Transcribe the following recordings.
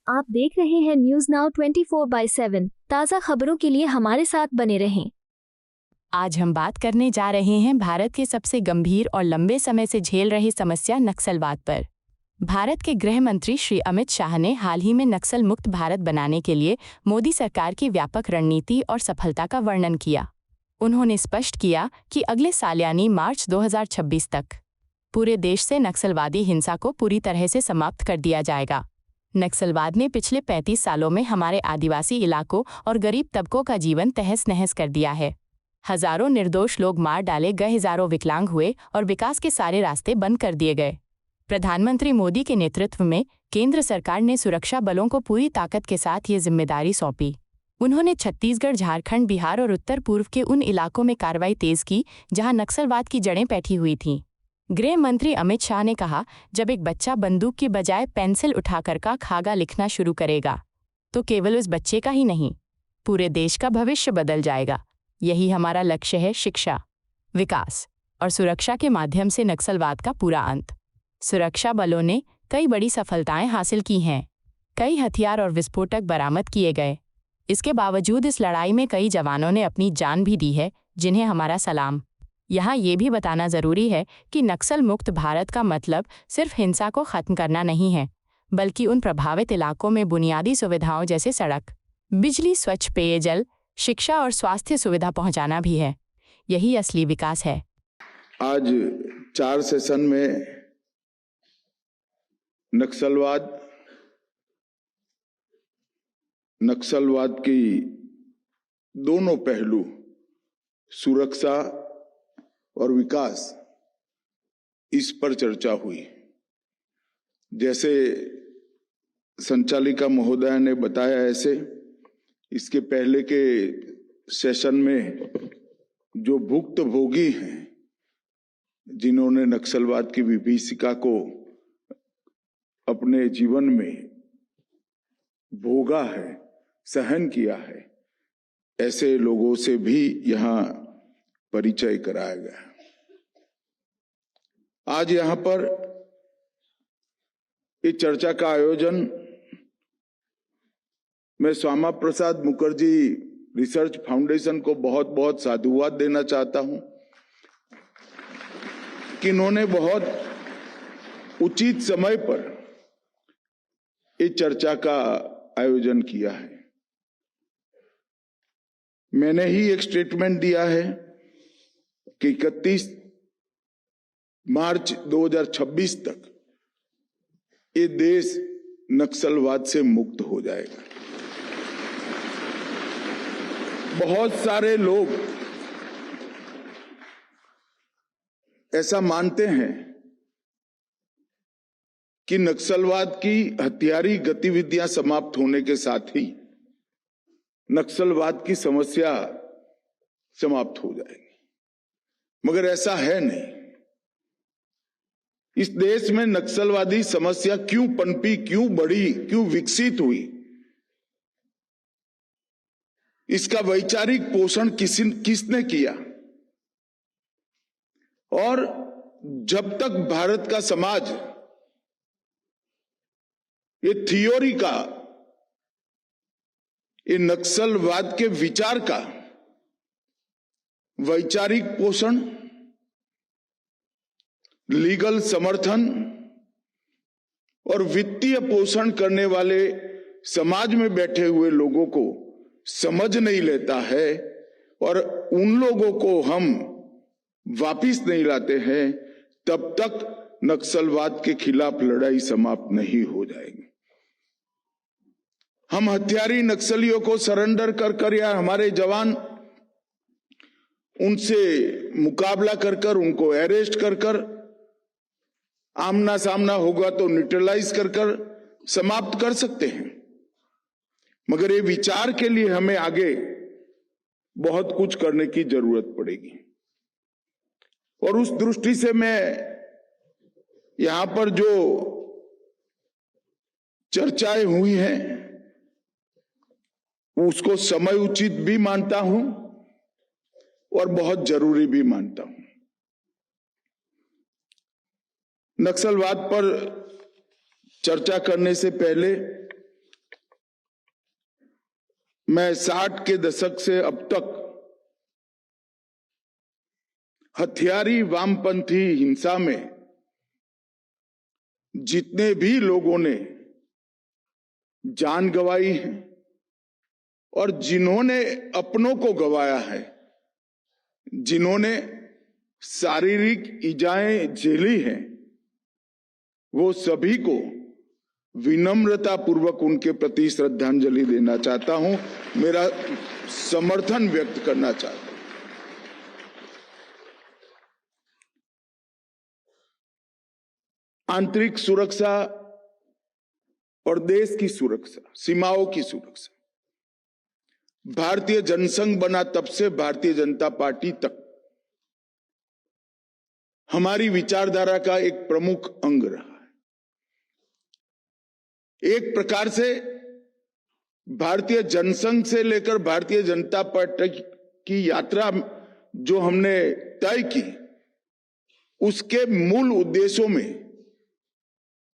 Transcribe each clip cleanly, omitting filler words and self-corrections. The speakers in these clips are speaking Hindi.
आप देख रहे हैं न्यूज नाउ 24/7। ताज़ा खबरों के लिए हमारे साथ बने रहें। आज हम बात करने जा रहे हैं भारत के सबसे गंभीर और लंबे समय से झेल रही समस्या नक्सलवाद पर। भारत के गृह मंत्री श्री अमित शाह ने हाल ही में नक्सल मुक्त भारत बनाने के लिए मोदी सरकार की व्यापक रणनीति और सफलता का वर्णन किया। उन्होंने स्पष्ट किया कि अगले साल यानी मार्च 2026 तक पूरे देश से नक्सलवादी हिंसा को पूरी तरह से समाप्त कर दिया जाएगा। नक्सलवाद ने पिछले 35 सालों में हमारे आदिवासी इलाकों और गरीब तबकों का जीवन तहस नहस कर दिया है। हजारों निर्दोष लोग मार डाले गए, हजारों विकलांग हुए और विकास के सारे रास्ते बंद कर दिए गए। प्रधानमंत्री मोदी के नेतृत्व में केंद्र सरकार ने सुरक्षा बलों को पूरी ताकत के साथ ये जिम्मेदारी सौंपी। उन्होंने छत्तीसगढ़, झारखंड, बिहार और उत्तर पूर्व के उन इलाकों में कार्रवाई तेज की जहां नक्सलवाद की जड़ें बैठी हुई थीं। गृह मंत्री अमित शाह ने कहा, जब एक बच्चा बंदूक की बजाय पेंसिल उठाकर का खागा लिखना शुरू करेगा तो केवल उस बच्चे का ही नहीं, पूरे देश का भविष्य बदल जाएगा। यही हमारा लक्ष्य है, शिक्षा, विकास और सुरक्षा के माध्यम से नक्सलवाद का पूरा अंत। सुरक्षा बलों ने कई बड़ी सफलताएं हासिल की हैं। कई हथियार और विस्फोटक बरामद किए गए। इसके बावजूद इस लड़ाई में कई जवानों ने अपनी जान भी दी है, जिन्हें हमारा सलाम। यहाँ ये भी बताना जरूरी है कि नक्सल मुक्त भारत का मतलब सिर्फ हिंसा को खत्म करना नहीं है, बल्कि उन प्रभावित इलाकों में बुनियादी सुविधाओं जैसे सड़क, बिजली, स्वच्छ पेयजल, शिक्षा और स्वास्थ्य सुविधा पहुंचाना भी है। यही असली विकास है। आज 4 सेशन में नक्सलवाद की दोनों पहलू, सुरक्षा और विकास, इस पर चर्चा हुई। जैसे संचालिका महोदया ने बताया, ऐसे इसके पहले के सेशन में जो भुक्तभोगी हैं, जिन्होंने नक्सलवाद की विभीषिका को अपने जीवन में भोगा है, सहन किया है, ऐसे लोगों से भी यहाँ परिचय कराया गया। आज यहाँ पर इस चर्चा का आयोजन मैं श्यामा प्रसाद मुखर्जी रिसर्च फाउंडेशन को बहुत बहुत साधुवाद देना चाहता हूं कि इन्होंने बहुत उचित समय पर इस चर्चा का आयोजन किया है। मैंने ही एक स्टेटमेंट दिया है कि 31 मार्च 2026 तक ये देश नक्सलवाद से मुक्त हो जाएगा। बहुत सारे लोग ऐसा मानते हैं कि नक्सलवाद की हथियारी गतिविधियां समाप्त होने के साथ ही नक्सलवाद की समस्या समाप्त हो जाएगी, मगर ऐसा है नहीं। इस देश में नक्सलवादी समस्या क्यों पनपी, क्यों बढ़ी, क्यों विकसित हुई, इसका वैचारिक पोषण किसने किया। और जब तक भारत का समाज ये थियोरी का, ये नक्सलवाद के विचार का वैचारिक पोषण, लीगल समर्थन और वित्तीय पोषण करने वाले समाज में बैठे हुए लोगों को समझ नहीं लेता है और उन लोगों को हम वापिस नहीं लाते हैं, तब तक नक्सलवाद के खिलाफ लड़ाई समाप्त नहीं हो जाएगी। हम हथियारी नक्सलियों को सरेंडर कर या हमारे जवान उनसे मुकाबला कर उनको अरेस्ट कर आमना सामना होगा तो न्यूट्रलाइज कर समाप्त कर सकते हैं, मगर ये विचार के लिए हमें आगे बहुत कुछ करने की जरूरत पड़ेगी। और उस दृष्टि से मैं यहां पर जो चर्चाएं हुई हैं उसको समय उचित भी मानता हूं और बहुत जरूरी भी मानता हूं। नक्सलवाद पर चर्चा करने से पहले मैं 60 के दशक से अब तक हथियारी वामपंथी हिंसा में जितने भी लोगों ने जान गंवाई है और जिन्होंने अपनों को गंवाया है, जिन्होंने शारीरिक इजाएं झेली हैं, वो सभी को विनम्रता पूर्वक उनके प्रति श्रद्धांजलि देना चाहता हूं, मेरा समर्थन व्यक्त करना चाहता हूं। आंतरिक सुरक्षा और देश की सुरक्षा, सीमाओं की सुरक्षा, भारतीय जनसंघ बना तब से भारतीय जनता पार्टी तक हमारी विचारधारा का एक प्रमुख अंग रहा है। एक प्रकार से भारतीय जनसंघ से लेकर भारतीय जनता पार्टी की यात्रा जो हमने तय की, उसके मूल उद्देश्यों में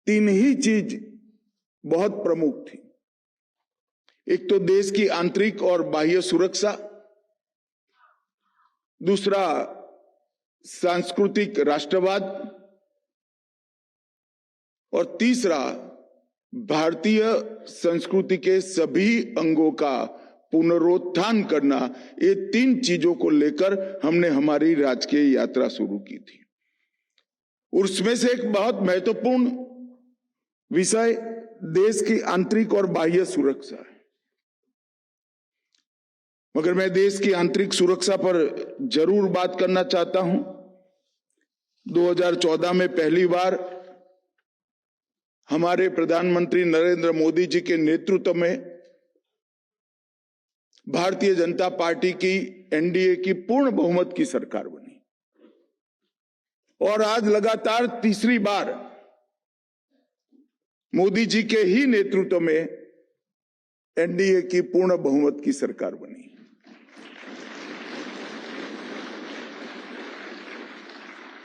तीन ही चीज बहुत प्रमुख थी। एक तो देश की आंतरिक और बाह्य सुरक्षा, दूसरा सांस्कृतिक राष्ट्रवाद और तीसरा भारतीय संस्कृति के सभी अंगों का पुनरुत्थान करना। ये तीन चीजों को लेकर हमने हमारी राजकीय यात्रा शुरू की थी। उसमें से एक बहुत महत्वपूर्ण विषय देश की आंतरिक और बाह्य सुरक्षा है। मगर मैं देश की आंतरिक सुरक्षा पर जरूर बात करना चाहता हूं। 2014 में पहली बार हमारे प्रधानमंत्री नरेंद्र मोदी जी के नेतृत्व में भारतीय जनता पार्टी की एनडीए की पूर्ण बहुमत की सरकार बनी और आज लगातार तीसरी बार मोदी जी के ही नेतृत्व में एनडीए की पूर्ण बहुमत की सरकार बनी।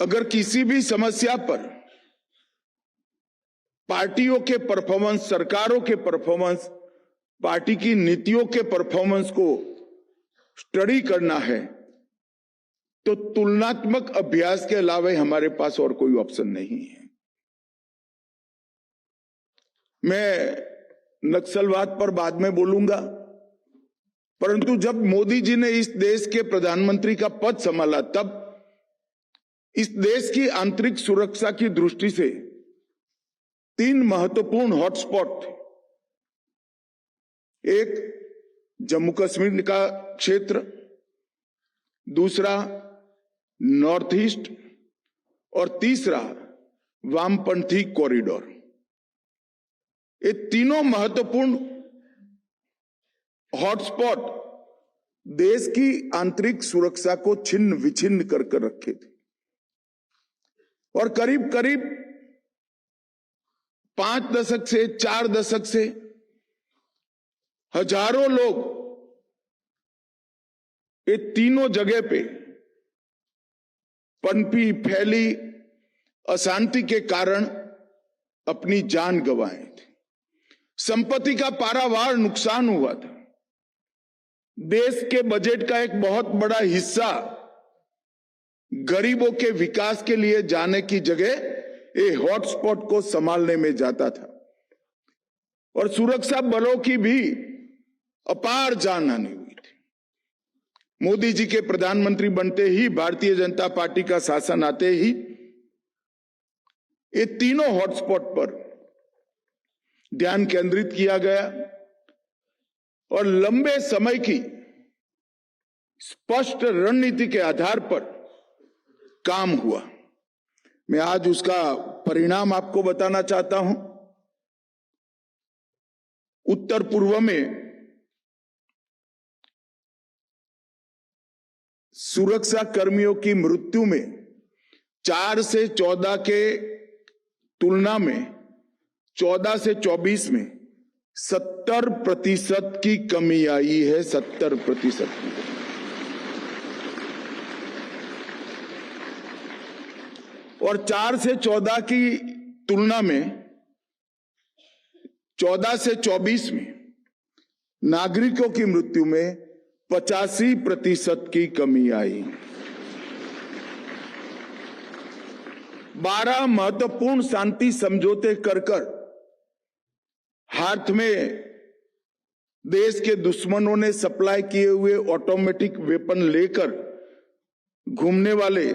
अगर किसी भी समस्या पर पार्टियों के परफॉर्मेंस, सरकारों के परफॉर्मेंस, पार्टी की नीतियों के परफॉर्मेंस को स्टडी करना है तो तुलनात्मक अभ्यास के अलावा हमारे पास और कोई ऑप्शन नहीं है। मैं नक्सलवाद पर बाद में बोलूंगा, परंतु जब मोदी जी ने इस देश के प्रधानमंत्री का पद संभाला तब इस देश की आंतरिक सुरक्षा की दृष्टि से तीन महत्वपूर्ण हॉटस्पॉट थे। एक जम्मू कश्मीर का क्षेत्र, दूसरा नॉर्थ ईस्ट और तीसरा वामपंथी कॉरिडोर। ये तीनों महत्वपूर्ण हॉटस्पॉट देश की आंतरिक सुरक्षा को छिन्न विछिन्न कर रखे थे और करीब करीब 5 दशक से 4 दशक से हजारों लोग ये तीनों जगह पे पनपी फैली अशांति के कारण अपनी जान गंवाए थे। संपत्ति का पारावार नुकसान हुआ था। देश के बजट का एक बहुत बड़ा हिस्सा गरीबों के विकास के लिए जाने की जगह ये हॉटस्पॉट को संभालने में जाता था और सुरक्षा बलों की भी अपार जान हानि हुई थी। मोदी जी के प्रधानमंत्री बनते ही, भारतीय जनता पार्टी का शासन आते ही ये तीनों हॉटस्पॉट पर ध्यान केंद्रित किया गया और लंबे समय की स्पष्ट रणनीति के आधार पर काम हुआ। मैं आज उसका परिणाम आपको बताना चाहता हूं। उत्तर पूर्व में सुरक्षा कर्मियों की मृत्यु में 4 से 14 के तुलना में 14 से 24 में 70% की कमी आई है। 70% की। और 4 से 14 की तुलना में 14 से 24 में नागरिकों की मृत्यु में 85% की कमी आई। 12 महत्वपूर्ण शांति समझौते कर हाथ में देश के दुश्मनों ने सप्लाई किए हुए ऑटोमेटिक वेपन लेकर घूमने वाले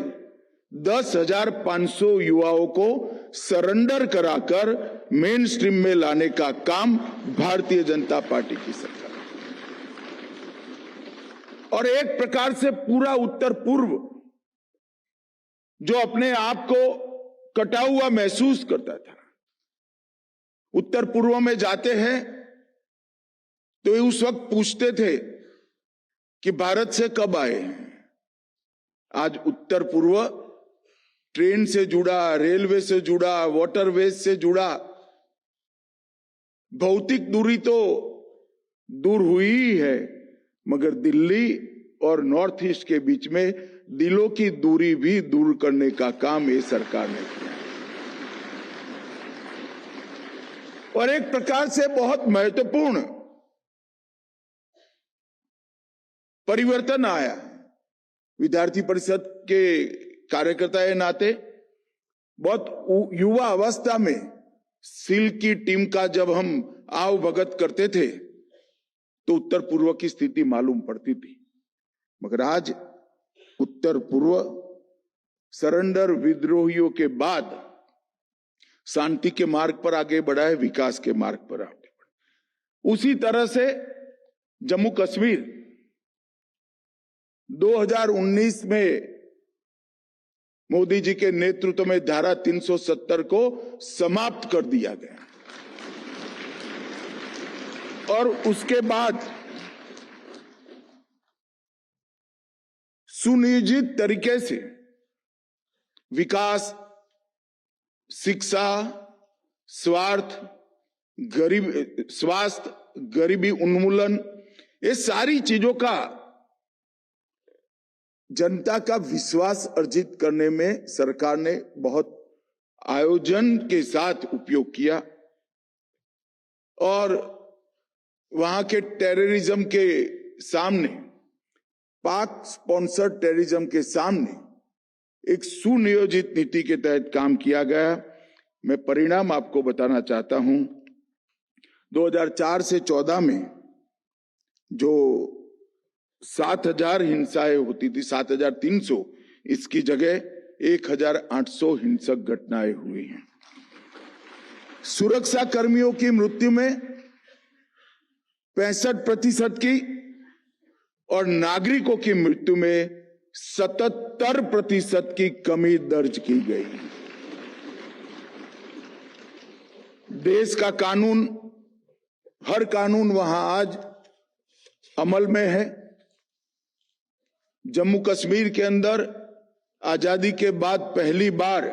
10,500 युवाओं को सरेंडर कराकर मेन स्ट्रीम में लाने का काम भारतीय जनता पार्टी की सरकार, और एक प्रकार से पूरा उत्तर पूर्व जो अपने आप को कटा हुआ महसूस करता था, उत्तर पूर्व में जाते हैं तो उस वक्त पूछते थे कि भारत से कब आए। आज उत्तर पूर्व ट्रेन से जुड़ा, रेलवे से जुड़ा, वाटरवेज से जुड़ा। भौतिक दूरी तो दूर हुई ही है, मगर दिल्ली और नॉर्थ ईस्ट के बीच में दिलों की दूरी भी दूर करने का काम ये सरकार ने किया। और एक प्रकार से बहुत महत्वपूर्ण परिवर्तन आया। विद्यार्थी परिषद के कार्यकर्ता के नाते बहुत युवा अवस्था में सील की टीम का जब हम आव भगत करते थे तो उत्तर पूर्व की स्थिति मालूम पड़ती थी, मगर आज उत्तर पूर्व सरेंडर विद्रोहियों के बाद शांति के मार्ग पर आगे बढ़ा है, विकास के मार्ग पर आगे बढ़ा। उसी तरह से जम्मू कश्मीर 2019 में मोदी जी के नेतृत्व में धारा 370 को समाप्त कर दिया गया, और उसके बाद सुनियोजित तरीके से विकास, शिक्षा, स्वास्थ्य, गरीबी उन्मूलन, ये सारी चीजों का जनता का विश्वास अर्जित करने में सरकार ने बहुत आयोजन के साथ उपयोग किया, और वहां के टेररिज्म के सामने, पाक स्पॉन्सर्ड टेररिज्म के सामने एक सुनियोजित नीति के तहत काम किया गया। मैं परिणाम आपको बताना चाहता हूं। 2004 से 14 में जो 7,000 हिंसाएं होती थी, 7,300, इसकी जगह 1,800 हिंसक घटनाएं हुई हैं। सुरक्षा कर्मियों की मृत्यु में 65% की और नागरिकों की मृत्यु में 77% की कमी दर्ज की गई। देश का कानून, हर कानून वहां आज अमल में है। जम्मू कश्मीर के अंदर आजादी के बाद पहली बार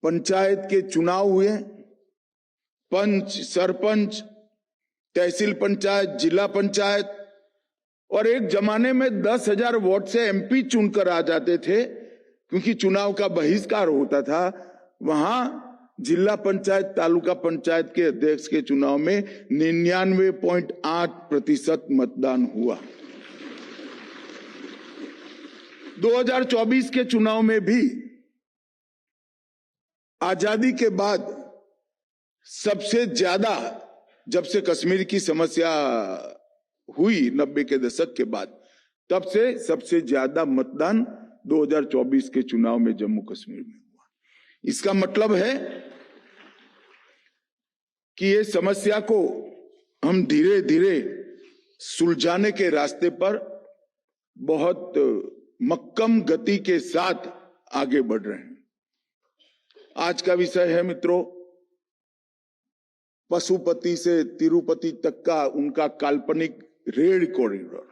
पंचायत के चुनाव हुए। पंच, सरपंच, तहसील पंचायत, जिला पंचायत, और एक जमाने में 10,000 वोट से एमपी चुनकर आ जाते थे, क्योंकि चुनाव का बहिष्कार होता था। वहां जिला पंचायत, तालुका पंचायत के अध्यक्ष के चुनाव में 99.8% मतदान हुआ। 2024 के चुनाव में भी आजादी के बाद सबसे ज्यादा, जब से कश्मीर की समस्या हुई 90 के दशक के बाद, तब से सबसे ज्यादा मतदान 2024 के चुनाव में जम्मू कश्मीर में हुआ। इसका मतलब है कि ये समस्या को हम धीरे धीरे सुलझाने के रास्ते पर बहुत मक्कम गति के साथ आगे बढ़ रहे हैं। आज का विषय है मित्रों, पशुपति से तिरुपति तक का उनका काल्पनिक रेल कॉरिडोर।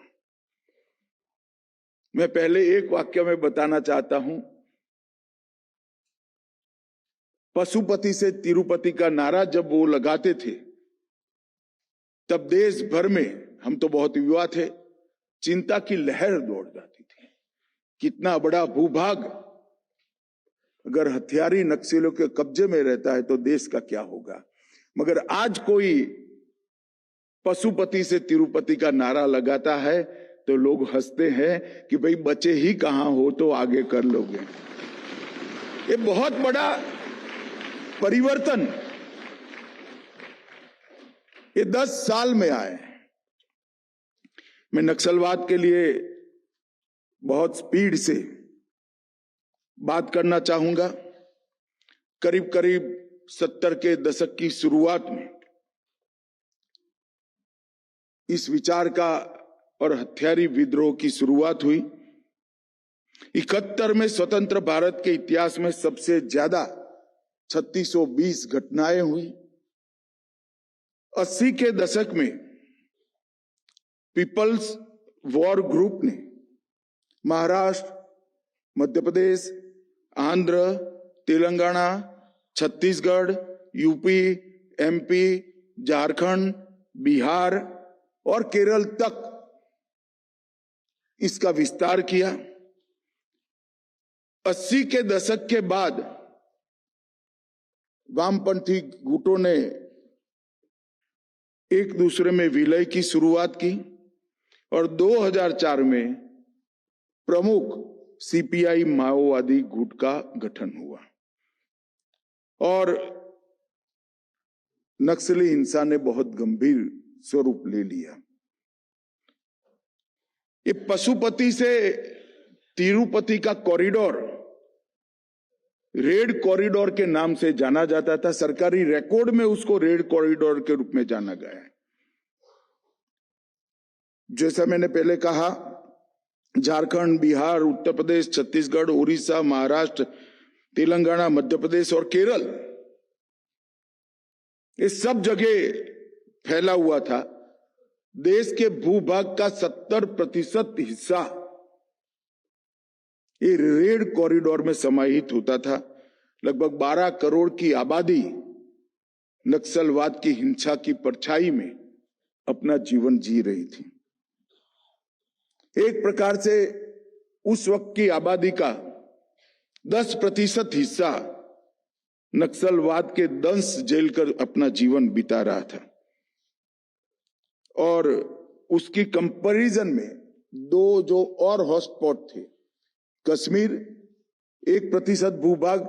मैं पहले एक वाक्य में बताना चाहता हूं। पशुपति से तिरुपति का नारा जब वो लगाते थे, तब देश भर में, हम तो बहुत युवा थे, चिंता की लहर दौड़ जाती थी। कितना बड़ा भूभाग अगर हथियारी नक्सलियों के कब्जे में रहता है तो देश का क्या होगा। मगर आज कोई पशुपति से तिरुपति का नारा लगाता है तो लोग हंसते हैं कि भाई बचे ही कहां हो तो आगे कर लोगे। ये बहुत बड़ा परिवर्तन ये 10 साल में आए। मैं नक्सलवाद के लिए बहुत स्पीड से बात करना चाहूंगा। करीब करीब 70 के दशक की शुरुआत में इस विचार का और हथियारी विद्रोह की शुरुआत हुई। 71 में स्वतंत्र भारत के इतिहास में सबसे ज्यादा 3620 घटनाएं हुई। 80 के दशक में पीपल्स वॉर ग्रुप ने महाराष्ट्र, मध्य प्रदेश, आंध्र, तेलंगाना, छत्तीसगढ़, यूपी, एमपी, झारखंड, बिहार और केरल तक इसका विस्तार किया। 80 के दशक के बाद वामपंथी गुटों ने एक दूसरे में विलय की शुरुआत की और 2004 में प्रमुख सीपीआई माओवादी गुट का गठन हुआ और नक्सली हिंसा ने बहुत गंभीर स्वरूप ले लिया। ये पशुपति से तिरुपति का कॉरिडोर रेड कॉरिडोर के नाम से जाना जाता था। सरकारी रिकॉर्ड में उसको रेड कॉरिडोर के रूप में जाना गया है। जैसा मैंने पहले कहा, झारखंड, बिहार, उत्तर प्रदेश, छत्तीसगढ़, उड़ीसा, महाराष्ट्र, तेलंगाना, मध्य प्रदेश और केरल, ये सब जगह फैला हुआ था। देश के भूभाग का 70% हिस्सा ये रेड कॉरिडोर में समाहित होता था। लगभग 12 करोड़ की आबादी नक्सलवाद की हिंसा की परछाई में अपना जीवन जी रही थी। एक प्रकार से उस वक्त की आबादी का 10% हिस्सा नक्सलवाद के दंश झेलकर अपना जीवन बिता रहा था और उसकी कंपैरिजन में दो जो और हॉटस्पॉट थे, कश्मीर 1% भूभाग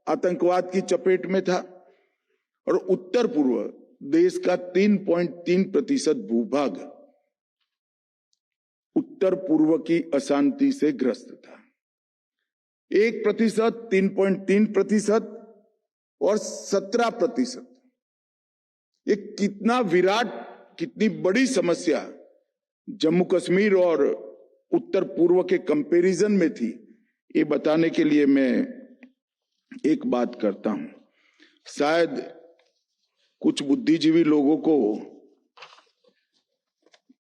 आतंकवाद की चपेट में था और उत्तर पूर्व देश का 3.3% भूभाग उत्तर पूर्व की अशांति से ग्रस्त था। 1%, 3.3% और 17%। ये कितना विराट, कितनी बड़ी समस्या जम्मू कश्मीर और उत्तर पूर्व के कंपैरिजन में थी, ये बताने के लिए मैं एक बात करता हूं। शायद कुछ बुद्धिजीवी लोगों को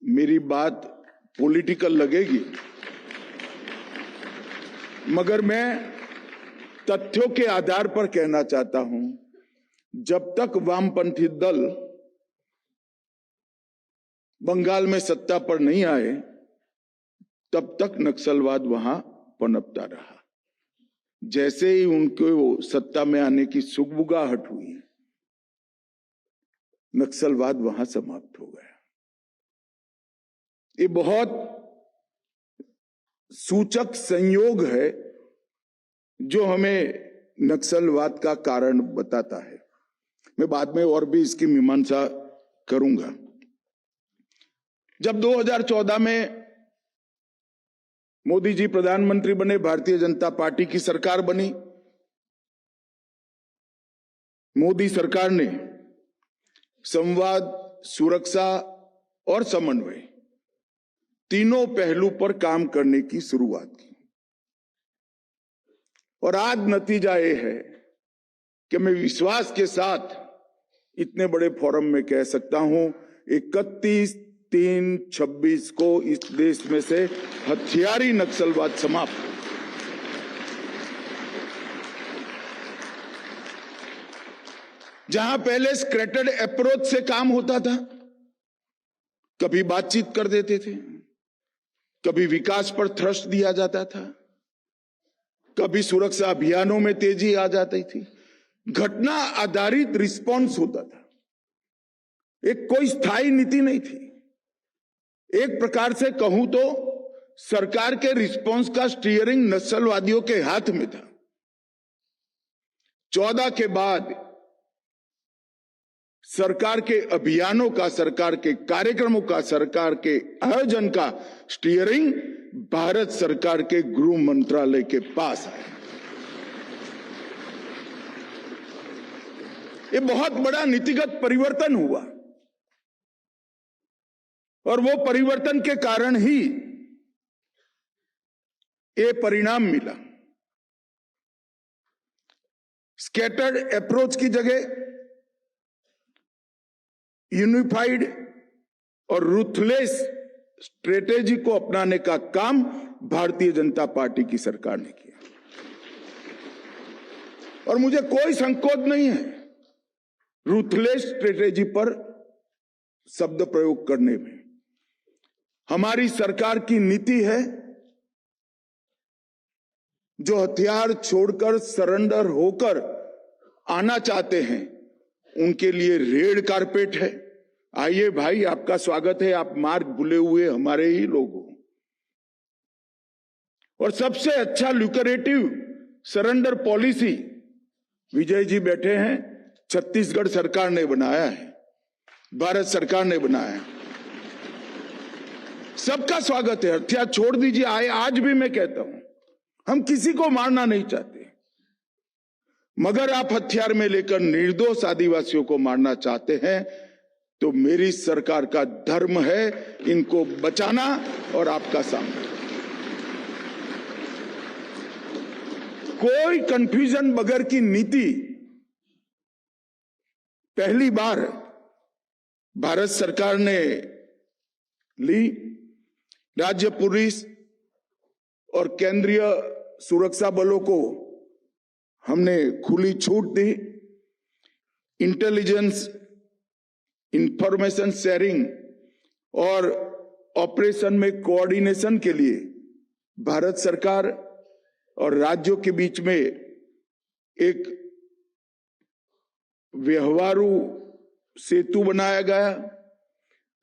मेरी बात पॉलिटिकल लगेगी, मगर मैं तथ्यों के आधार पर कहना चाहता हूं, जब तक वामपंथी दल बंगाल में सत्ता पर नहीं आए तब तक नक्सलवाद वहां पनपता रहा। जैसे ही उनको सत्ता में आने की सुगबुगाहट हुई, नक्सलवाद वहां समाप्त हो गया। ये बहुत सूचक संयोग है जो हमें नक्सलवाद का कारण बताता है। मैं बाद में और भी इसकी मीमांसा करूंगा। जब 2014 में मोदी जी प्रधानमंत्री बने, भारतीय जनता पार्टी की सरकार बनी, मोदी सरकार ने संवाद, सुरक्षा और समन्वय तीनों पहलू पर काम करने की शुरुआत की और आज नतीजा ये है कि मैं विश्वास के साथ इतने बड़े फोरम में कह सकता हूं, 31/3/26 को इस देश में से हथियारी नक्सलवाद समाप्त। जहां पहले स्क्रेटेड अप्रोच से काम होता था, कभी बातचीत कर देते थे, कभी विकास पर थ्रस्ट दिया जाता था, कभी सुरक्षा अभियानों में तेजी आ जाती थी, घटना आधारित रिस्पॉन्स होता था। एक कोई स्थायी नीति नहीं थी। एक प्रकार से कहूं तो सरकार के रिस्पांस का स्टीयरिंग नक्सलवादियों के हाथ में था। 14 के बाद सरकार के अभियानों का, सरकार के कार्यक्रमों का, सरकार के आयोजन का स्टीयरिंग भारत सरकार के गृह मंत्रालय के पास है। ये बहुत बड़ा नीतिगत परिवर्तन हुआ और वो परिवर्तन के कारण ही ये परिणाम मिला। स्कैटर्ड अप्रोच की जगह यूनिफाइड और रूथलेस स्ट्रेटेजी को अपनाने का काम भारतीय जनता पार्टी की सरकार ने किया और मुझे कोई संकोच नहीं है रूथलेस स्ट्रेटेजी पर शब्द प्रयोग करने में। हमारी सरकार की नीति है जो हथियार छोड़कर सरेंडर होकर आना चाहते हैं उनके लिए रेड कारपेट है। आइए भाई, आपका स्वागत है, आप मार्ग भूले हुए हमारे ही लोग हो। और सबसे अच्छा ल्यूकरेटिव सरेंडर पॉलिसी विजय जी बैठे हैं, छत्तीसगढ़ सरकार ने बनाया है, भारत सरकार ने बनाया है। सबका स्वागत है, हथियार छोड़ दीजिए। आज भी मैं कहता हूं हम किसी को मारना नहीं चाहते, मगर आप हथियार में लेकर निर्दोष आदिवासियों को मारना चाहते हैं तो मेरी सरकार का धर्म है इनको बचाना और आपका सामना। कोई कंफ्यूजन बगैर की नीति पहली बार भारत सरकार ने ली। राज्य पुलिस और केंद्रीय सुरक्षा बलों को हमने खुली छूट दी। इंटेलिजेंस, इंफॉर्मेशन शेयरिंग और ऑपरेशन में कोऑर्डिनेशन के लिए भारत सरकार और राज्यों के बीच में एक व्यवहारू सेतु बनाया गया।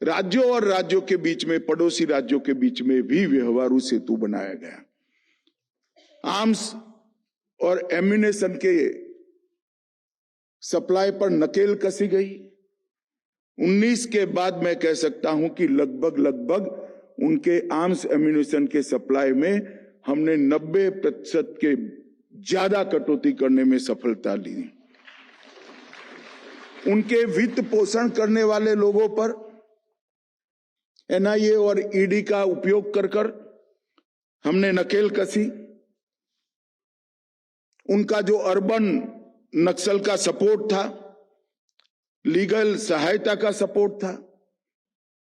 राज्यों और राज्यों के बीच में, पड़ोसी राज्यों के बीच में भी व्यवहारू सेतु बनाया गया। आर्म्स और एम्यूनेशन के सप्लाई पर नकेल कसी गई। 19 के बाद मैं कह सकता हूं कि लगभग उनके आर्म्स एम्यूनेशन के सप्लाई में हमने 90% के ज्यादा कटौती करने में सफलता ली। उनके वित्त पोषण करने वाले लोगों पर एनआईए और ईडी का उपयोग कर हमने नकेल कसी। उनका जो अर्बन नक्सल का सपोर्ट था, लीगल सहायता का सपोर्ट था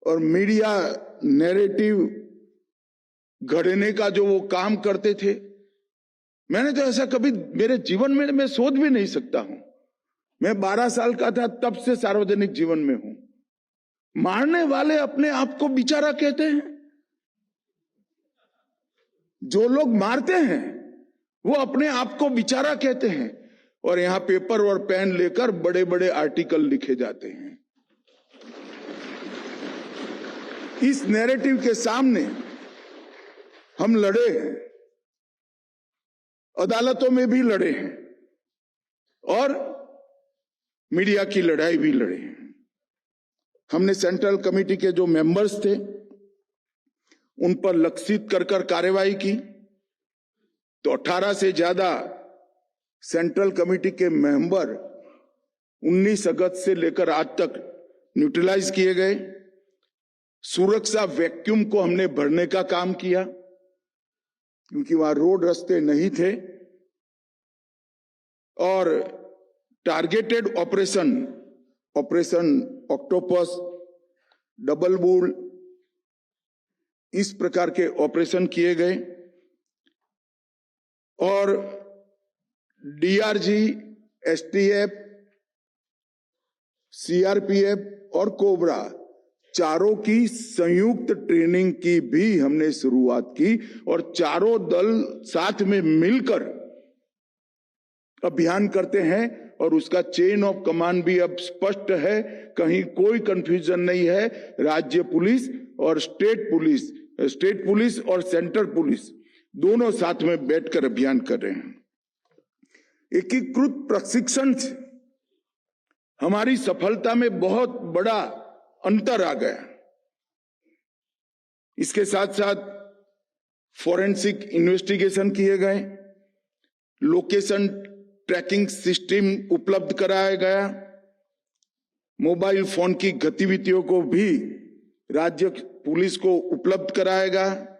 और मीडिया नैरेटिव घड़ने का जो वो काम करते थे, मैंने तो ऐसा कभी मेरे जीवन में मैं सोच भी नहीं सकता हूं। मैं 12 साल का था तब से सार्वजनिक जीवन में हूं। मारने वाले अपने आप को बेचारा कहते हैं, जो लोग मारते हैं वो अपने आप को बेचारा कहते हैं और यहां पेपर और पेन लेकर बड़े बड़े आर्टिकल लिखे जाते हैं। इस नैरेटिव के सामने हम लड़े हैं, अदालतों में भी लड़े हैं और मीडिया की लड़ाई भी लड़े हैं। हमने सेंट्रल कमेटी के जो मेंबर्स थे उन पर लक्षित कर कार्रवाई की तो 18 से ज्यादा सेंट्रल कमेटी के मेंबर 19 अगस्त से लेकर आज तक न्यूट्रलाइज किए गए। सुरक्षा वैक्यूम को हमने भरने का काम किया क्योंकि वहां रोड रास्ते नहीं थे और targeted operation octopus, double bull, इस प्रकार के ऑपरेशन किए गए और डीआरजी, एसटीएफ, सीआरपीएफ और कोबरा चारों की संयुक्त ट्रेनिंग की भी हमने शुरुआत की और चारों दल साथ में मिलकर अभियान करते हैं और उसका चेन ऑफ कमांड भी अब स्पष्ट है। कहीं कोई कंफ्यूजन नहीं है। राज्य पुलिस और स्टेट पुलिस और सेंट्रल पुलिस दोनों साथ में बैठकर अभियान कर रहे हैं। एकीकृत प्रशिक्षण से हमारी सफलता में बहुत बड़ा अंतर आ गया। इसके साथ साथ फोरेंसिक इन्वेस्टिगेशन किए गए, लोकेशन ट्रैकिंग सिस्टम उपलब्ध कराया गया, मोबाइल फोन की गतिविधियों को भी राज्य पुलिस को उपलब्ध कराएगा,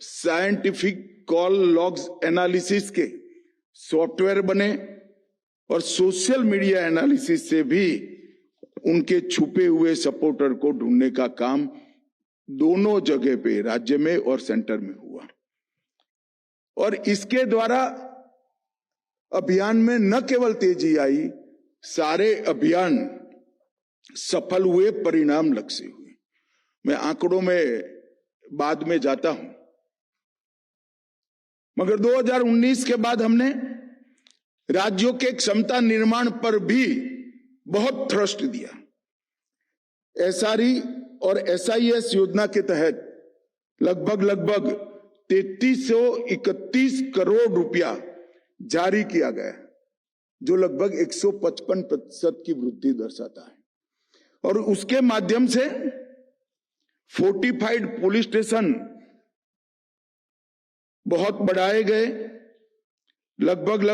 साइंटिफिक कॉल लॉग्स एनालिसिस के सॉफ्टवेयर बने और सोशल मीडिया एनालिसिस से भी उनके छुपे हुए सपोर्टर को ढूंढने का काम दोनों जगह पे, राज्य में और सेंटर में हुआ। और इसके द्वारा अभियान में न केवल तेजी आई, सारे अभियान सफल हुए, परिणाम लक्षी हुए। मैं आंकड़ों में बाद में जाता हूं, मगर 2019 के बाद हमने राज्यों के क्षमता निर्माण पर भी बहुत थ्रस्ट दिया। एसआरई और एसआईएस योजना के तहत लगभग 3331 करोड़ रुपया जारी किया गया, जो लगभग 155% की वृद्धि दर्शाता है। और उसके माध्यम से फोर्टिफाइड पुलिस स्टेशन बहुत बढ़ाए गए, लगभग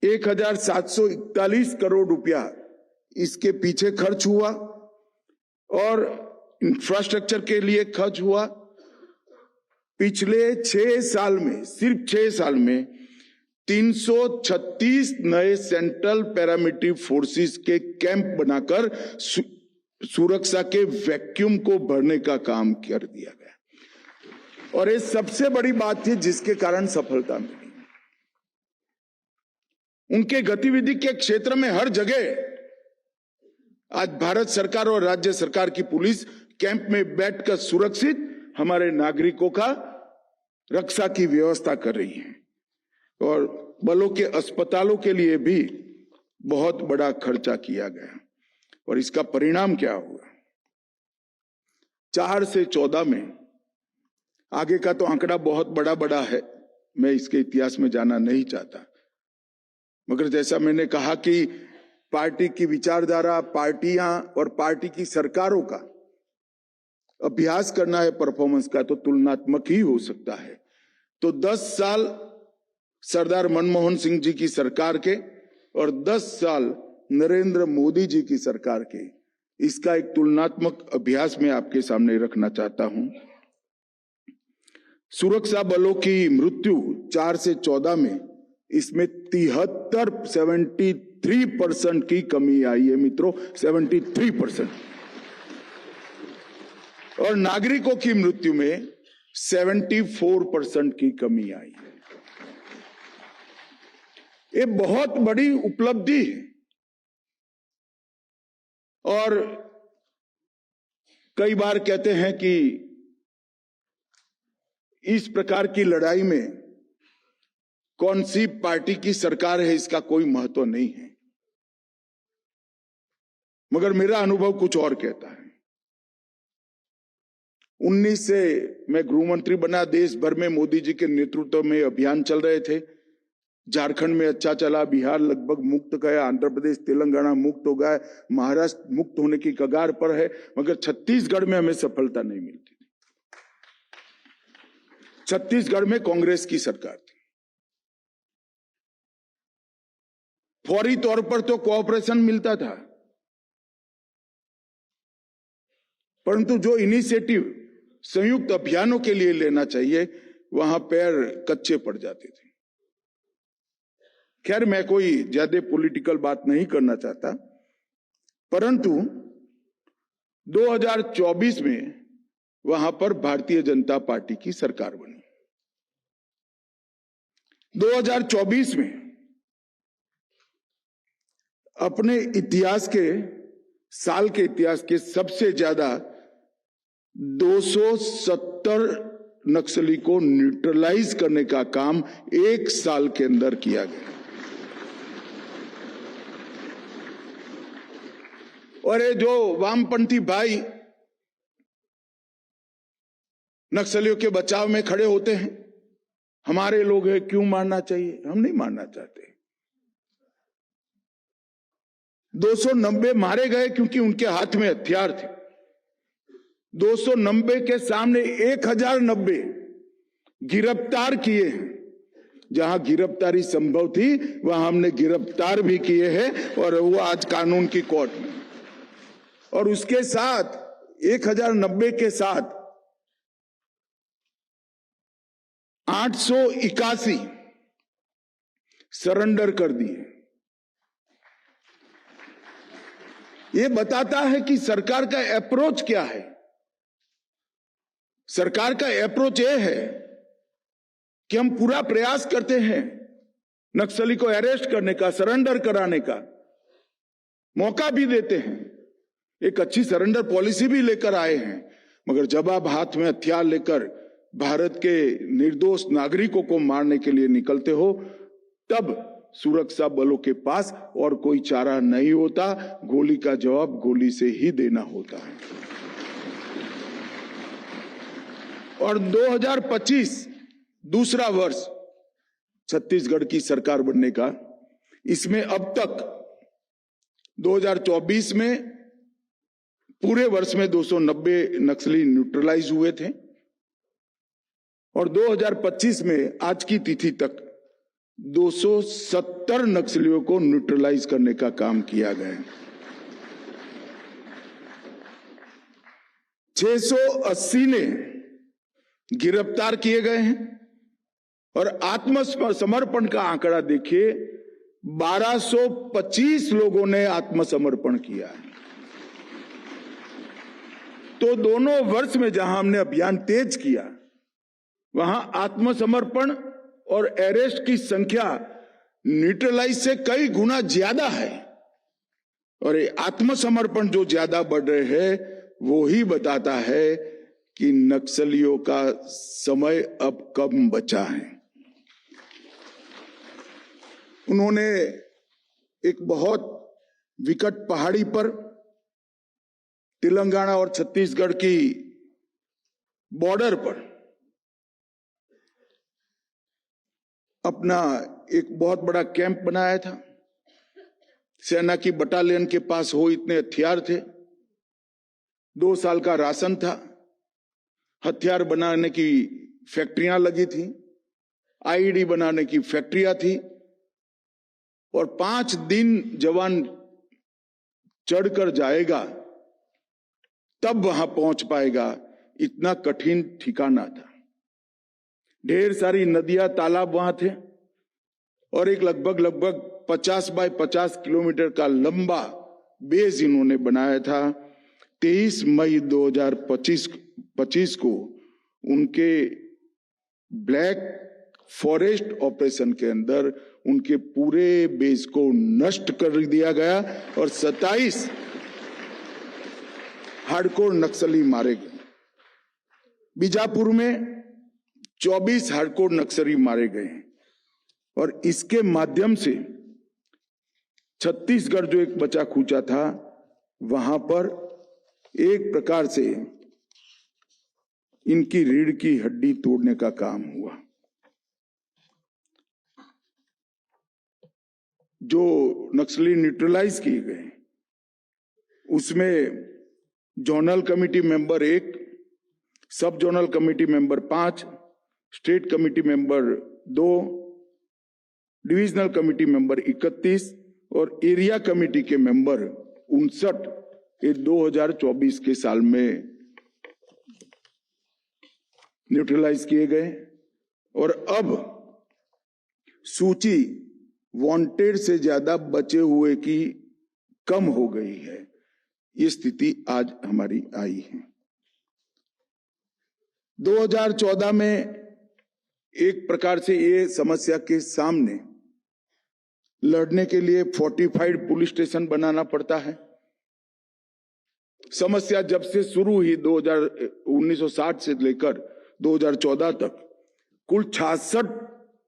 1741 करोड़ रुपया इसके पीछे खर्च हुआ और इंफ्रास्ट्रक्चर के लिए खर्च हुआ। पिछले 6 साल में, सिर्फ 6 साल में 336 नए सेंट्रल पैरामिलिट्री फोर्सेस के कैंप बनाकर सुरक्षा के वैक्यूम को भरने का काम कर दिया गया। और ये सबसे बड़ी बात थी जिसके कारण सफलता मिली। उनके गतिविधि के क्षेत्र में हर जगह आज भारत सरकार और राज्य सरकार की पुलिस कैंप में बैठकर सुरक्षित हमारे नागरिकों का रक्षा की व्यवस्था कर रही है। और बलों के अस्पतालों के लिए भी बहुत बड़ा खर्चा किया गया। और इसका परिणाम क्या हुआ? 4 से 14 में, आगे का तो आंकड़ा बहुत बड़ा है, मैं इसके इतिहास में जाना नहीं चाहता, मगर जैसा मैंने कहा कि पार्टी की विचारधारा, पार्टियां और पार्टी की सरकारों का अभ्यास करना है परफॉर्मेंस का, तो तुलनात्मक ही हो सकता है। तो 10 साल सरदार मनमोहन सिंह जी की सरकार के और 10 साल नरेंद्र मोदी जी की सरकार के, इसका एक तुलनात्मक अभ्यास मैं आपके सामने रखना चाहता हूं। सुरक्षा बलों की मृत्यु 4 से 14 में, इसमें 73% की कमी आई है मित्रों, 73%। और नागरिकों की मृत्यु में 74% की कमी आई है। ये बहुत बड़ी उपलब्धि है। और कई बार कहते हैं कि इस प्रकार की लड़ाई में कौन सी पार्टी की सरकार है इसका कोई महत्व नहीं है, मगर मेरा अनुभव कुछ और कहता है। 19 से मैं गृह मंत्री बना, देश भर में मोदी जी के नेतृत्व में अभियान चल रहे थे। झारखंड में अच्छा चला, बिहार लगभग मुक्त गया, आंध्र प्रदेश तेलंगाना मुक्त हो गया, महाराष्ट्र मुक्त होने की कगार पर है, मगर छत्तीसगढ़ में हमें सफलता नहीं मिलती थी। छत्तीसगढ़ में कांग्रेस की सरकार थी। फौरी तौर पर तो कोऑपरेशन मिलता था, परंतु जो इनिशिएटिव संयुक्त अभियानों के लिए लेना चाहिए, वहां पैर कच्चे पड़ जाते थे। खैर, मैं कोई ज्यादा पॉलिटिकल बात नहीं करना चाहता, परंतु 2024 में वहां पर भारतीय जनता पार्टी की सरकार बनी। 2024 में अपने इतिहास के, साल के इतिहास के सबसे ज्यादा 270 नक्सली को न्यूट्रलाइज करने का काम 1 साल के अंदर किया गया। और ये जो वामपंथी भाई नक्सलियों के बचाव में खड़े होते हैं, हमारे लोग हैं, क्यों मारना चाहिए? हम नहीं मारना चाहते। 290 मारे गए क्योंकि उनके हाथ में हथियार थे। 290 के सामने 1090 गिरफ्तार किए हैं। जहां गिरफ्तारी संभव थी वहां हमने गिरफ्तार भी किए हैं और वो आज कानून की कोर्ट में। और उसके साथ 1090 के साथ 881 सरेंडर कर दिए। ये बताता है कि सरकार का अप्रोच क्या है। सरकार का अप्रोच ये है कि हम पूरा प्रयास करते हैं नक्सली को अरेस्ट करने का, सरेंडर कराने का, मौका भी देते हैं, एक अच्छी सरेंडर पॉलिसी भी लेकर आए हैं। मगर जब आप हाथ में हथियार लेकर भारत के निर्दोष नागरिकों को मारने के लिए निकलते हो, तब सुरक्षा बलों के पास और कोई चारा नहीं होता। गोली का जवाब गोली से ही देना होता है। और 2025 दूसरा वर्ष छत्तीसगढ़ की सरकार बनने का, इसमें अब तक 2024 में पूरे वर्ष में 290 नक्सली न्यूट्रलाइज हुए थे और 2025 में आज की तिथि तक 270 नक्सलियों को न्यूट्रलाइज करने का काम किया गया है। 680 ने गिरफ्तार किए गए हैं और आत्मसमर्पण का आंकड़ा देखिए, 1225 लोगों ने आत्मसमर्पण किया है। तो दोनों वर्ष में जहां हमने अभियान तेज किया, वहां आत्मसमर्पण और अरेस्ट की संख्या न्यूट्रलाइज से कई गुना ज्यादा है। और ये आत्मसमर्पण जो ज्यादा बढ़ रहे हैं, वो ही बताता है कि नक्सलियों का समय अब कम बचा है। उन्होंने एक बहुत विकट पहाड़ी पर तेलंगाना और छत्तीसगढ़ की बॉर्डर पर अपना एक बहुत बड़ा कैंप बनाया था। सेना की बटालियन के पास हो इतने हथियार थे, 2 साल का राशन था, हथियार बनाने की फैक्ट्रियां लगी थी, आईईडी बनाने की फैक्ट्रियां थी और 5 दिन जवान चढ़कर जाएगा तब वहां पहुंच पाएगा, इतना कठिन ठिकाना था। ढेर सारी नदियां, तालाब वहां थे और एक लगभग 50 बाय 50 किलोमीटर का लंबा बेस इन्होंने बनाया था। 23 मई 2025 को उनके ब्लैक फॉरेस्ट ऑपरेशन के अंदर उनके पूरे बेस को नष्ट कर दिया गया और 27 हार्डकोर नक्सली मारे गए। बीजापुर में 24 हार्डकोर नक्सली मारे गए और इसके माध्यम से छत्तीसगढ़ जो एक बचा खूचा था, वहां पर एक प्रकार से इनकी रीढ़ की हड्डी तोड़ने का काम हुआ। जो नक्सली न्यूट्रलाइज किए गए उसमें जोनल कमेटी मेंबर 1, सब zonal committee member 5, state committee member 2, divisional committee member 31 और एरिया कमेटी के मेंबर 59 ये 2024 के साल में न्यूट्रलाइज किए गए और अब सूची वांटेड से ज्यादा बचे हुए की कम हो गई है। ये स्थिति आज हमारी आई है। 2014 में एक प्रकार से ये समस्या के सामने लड़ने के लिए फोर्टिफाइड पुलिस स्टेशन बनाना पड़ता है। समस्या जब से शुरू हुई 1960 से लेकर 2014 तक कुल 66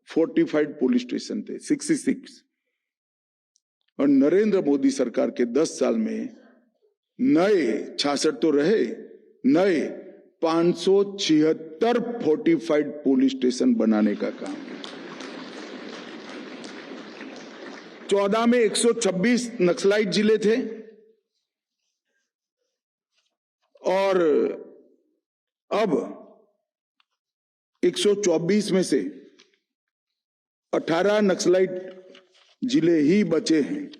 फोर्टिफाइड पुलिस स्टेशन थे, 66। और नरेंद्र मोदी सरकार के 10 साल में नए 66 तो रहे, नए 576 फोर्टिफाइड पुलिस स्टेशन बनाने का काम है। 14 में 126 नक्सलाइट जिले थे और अब 124 में से 18 नक्सलाइट जिले ही बचे हैं।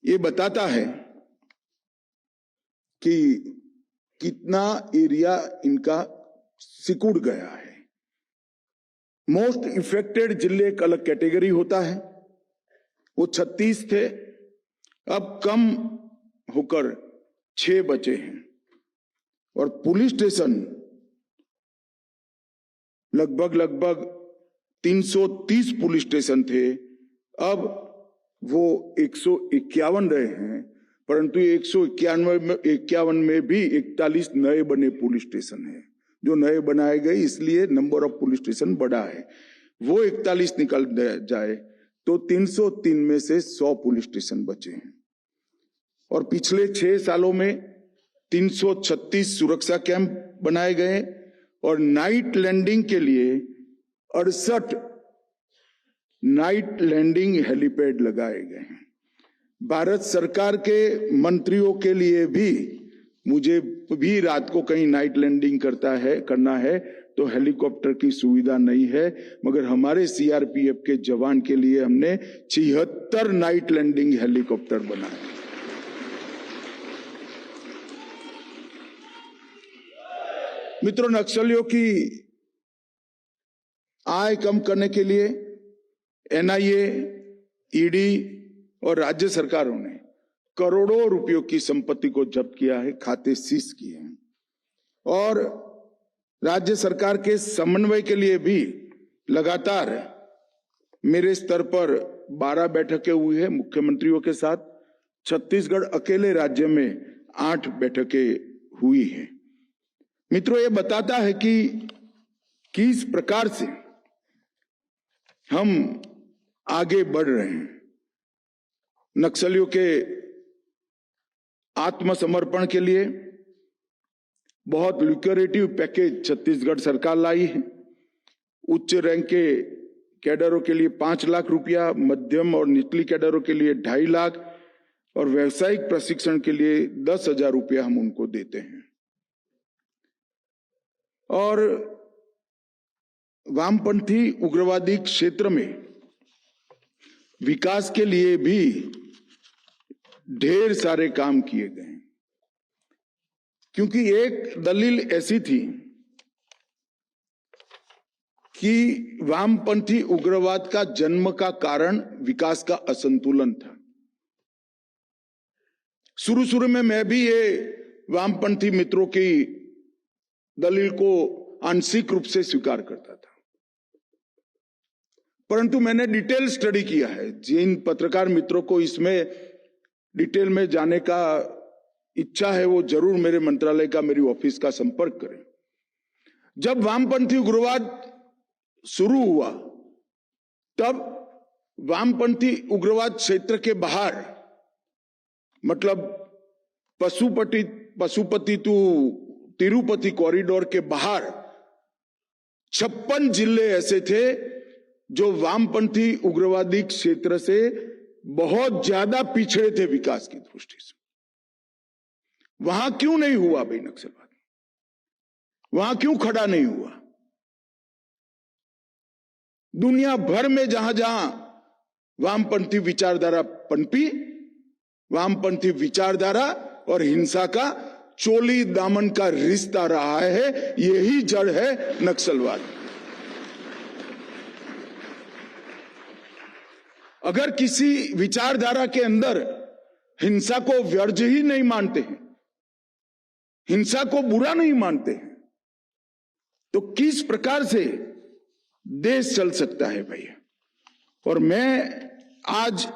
ये बताता है कि कितना एरिया इनका सिकुड़ गया है। मोस्ट इफेक्टेड जिले एक अलग कैटेगरी होता है, वो 36 थे, अब कम होकर 6 बचे हैं। और पुलिस स्टेशन लगभग 330 पुलिस स्टेशन थे, अब वो 151 रहे हैं, परंतु 151 में भी 41 नए बने पुलिस स्टेशन हैं। जो नए बनाए गए इसलिए नंबर ऑफ पुलिस स्टेशन बढ़ा है। वो 41 निकल जाए तो 303 में से 100 पुलिस स्टेशन बचे हैं। और पिछले 6 सालों में 336 सुरक्षा कैंप बनाए गए और नाइट लैंडिंग के लिए 68 नाइट लैंडिंग हेलीपैड लगाए गए हैं। भारत सरकार के मंत्रियों के लिए भी, मुझे भी रात को कहीं नाइट लैंडिंग करना है तो हेलीकॉप्टर की सुविधा नहीं है, मगर हमारे सीआरपीएफ के जवान के लिए हमने 76 नाइट लैंडिंग हेलीकॉप्टर बनाए। मित्रों, नक्सलियों की आय कम करने के लिए एनआईए, ईडी और राज्य सरकारों ने करोड़ों रुपयों की संपत्ति को जब्त किया है, खाते सीज किए हैं। और राज्य सरकार के समन्वय के लिए भी लगातार मेरे स्तर पर 12 बैठकें हुई है मुख्यमंत्रियों के साथ। छत्तीसगढ़ अकेले राज्य में 8 बैठकें हुई हैं। मित्रों, ये बताता है कि किस प्रकार से हम आगे बढ़ रहे हैं। नक्सलियों के आत्मसमर्पण के लिए बहुत लुक्रेटिव पैकेज छत्तीसगढ़ सरकार लाई है। उच्च रैंक के कैडरों के लिए 5 लाख रुपया, मध्यम और निचली कैडरों के लिए 2.5 लाख और व्यावसायिक प्रशिक्षण के लिए 10,000 रुपया हम उनको देते हैं। और वामपंथी उग्रवादी क्षेत्र में विकास के लिए भी ढेर सारे काम किए गए, क्योंकि एक दलील ऐसी थी कि वामपंथी उग्रवाद का जन्म का कारण विकास का असंतुलन था। शुरू में मैं भी ये वामपंथी मित्रों की दलील को आंशिक रूप से स्वीकार करता था, परंतु मैंने डिटेल स्टडी किया है। जिन पत्रकार मित्रों को इसमें डिटेल में जाने का इच्छा है वो जरूर मेरे मंत्रालय का, मेरी ऑफिस का संपर्क करें। जब वामपंथी उग्रवाद शुरू हुआ तब वामपंथी उग्रवाद क्षेत्र के बाहर, मतलब पशुपति टू तिरुपति कॉरिडोर के बाहर 56 जिले ऐसे थे जो वामपंथी उग्रवादी क्षेत्र से बहुत ज्यादा पिछड़े थे विकास की दृष्टि से। वहां क्यों नहीं हुआ भाई नक्सलवाद? वहां क्यों खड़ा नहीं हुआ? दुनिया भर में जहां जहां वामपंथी विचारधारा पनपी, वामपंथी विचारधारा और हिंसा का चोली दामन का रिश्ता रहा है, यही जड़ है नक्सलवाद। अगर किसी विचारधारा के अंदर हिंसा को वर्ज्य ही नहीं मानते हैं, हिंसा को बुरा नहीं मानते हैं, तो किस प्रकार से देश चल सकता है भैया? और मैं आज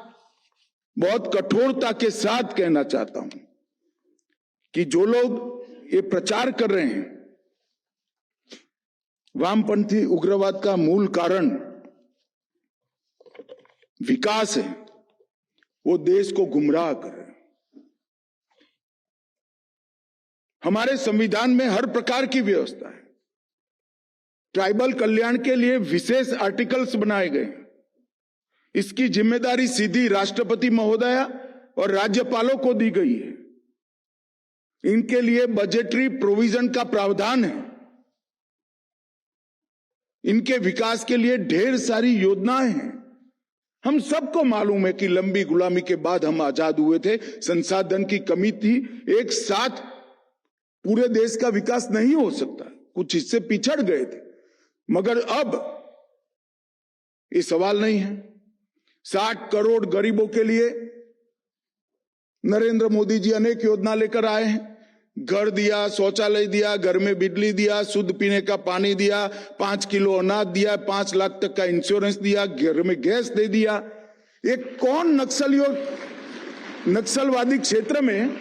बहुत कठोरता के साथ कहना चाहता हूं कि जो लोग ये प्रचार कर रहे हैं वामपंथी उग्रवाद का मूल कारण विकास है, वो देश को गुमराह कर रहे हैं। हमारे संविधान में हर प्रकार की व्यवस्था है। ट्राइबल कल्याण के लिए विशेष आर्टिकल्स बनाए गए हैं। इसकी जिम्मेदारी सीधी राष्ट्रपति महोदया और राज्यपालों को दी गई है। इनके लिए बजटरी प्रोविजन का प्रावधान है। इनके विकास के लिए ढेर सारी योजनाएं हैं। हम सबको मालूम है कि लंबी गुलामी के बाद हम आजाद हुए थे, संसाधन की कमी थी, एक साथ पूरे देश का विकास नहीं हो सकता, कुछ हिस्से पिछड़ गए थे। मगर अब ये सवाल नहीं है। 60 करोड़ गरीबों के लिए नरेंद्र मोदी जी अनेक योजना लेकर आए हैं। घर दिया, शौचालय दिया, घर में बिजली दिया, शुद्ध पीने का पानी दिया, 5 किलो अनाज दिया, 5 लाख तक का इंश्योरेंस दिया, घर में गैस दे दिया। ये कौन नक्सलवादी क्षेत्र में